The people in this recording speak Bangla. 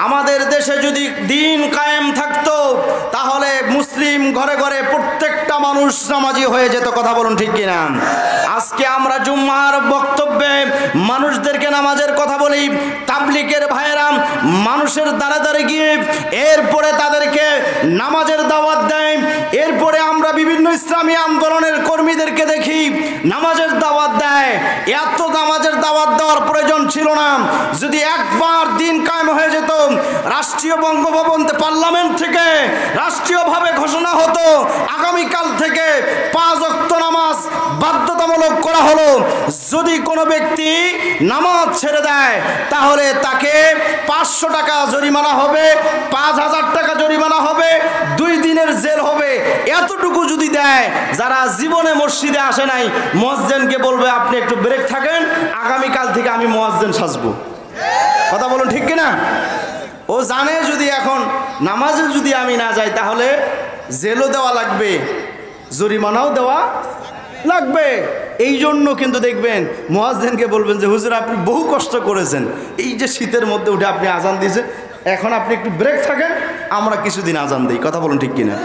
আমাদের দেশে যদি দিন কায়েম থাকতো তাহলে মুসলিম ঘরে ঘরে প্রত্যেকটা মানুষ নামাজি হয়ে যেত। কথা বলুন ঠিক কিনা? আজকে আমরা জুম্মার বক্তব্যে মানুষদেরকে নামাজের কথা বলি, তাবলীগের ভাইয়েরা মানুষের দ্বারে দ্বারে গিয়ে এরপরে তাদেরকে নামাজের দাওয়াত দেয়। এরপরে আমরা বিভিন্ন ইসলামী আন্দোলনের কর্মীদেরকে দেখি নামাজের দাওয়াত দেয়। এত নামাজের দাওয়াত দেওয়ার প্রয়োজন ছিল না। যদি একবার দিন কায়েম হয়ে যেত, রাষ্ট্রীয় বঙ্গভবন পার্লামেন্ট থেকে রাষ্ট্রীয়ভাবে ঘোষণা হতো আগামীকাল থেকে 5 ওয়াক্ত নামাজ বাধ্যতামূলক করা হলো। যদি কোনো ব্যক্তি নামাজ ছেড়ে দেয় তাহলে তাকে 500 টাকা জরিমানা হবে, 5000 টাকা জরিমানা হবে, 2 দিনের জেল হবে। এতটুকু যদি দেয়, যারা জীবনে মসজিদে আসে নাই মুয়াজ্জিনকে বলবে আপনি একটু ব্রেক থাকেন, আগামীকাল থেকে আমি মুয়াজ্জিন সাজবো। কথা বলুন ঠিক কিনা? ও জানে যদি এখন নামাজে যদি আমি না যাই তাহলে জেলও দেওয়া লাগবে, জরিমানাও দেওয়া লাগবে। এই জন্য কিন্তু দেখবেন মুয়াজ্জিনকে বলবেন যে হুজুর আপনি বহু কষ্ট করেছেন, এই যে শীতের মধ্যে উঠে আপনি আজান দিয়েছেন, এখন আপনি একটু ব্রেক থাকেন, আমরা কিছুদিন আজান দিই। কথা বলুন ঠিক কিনা?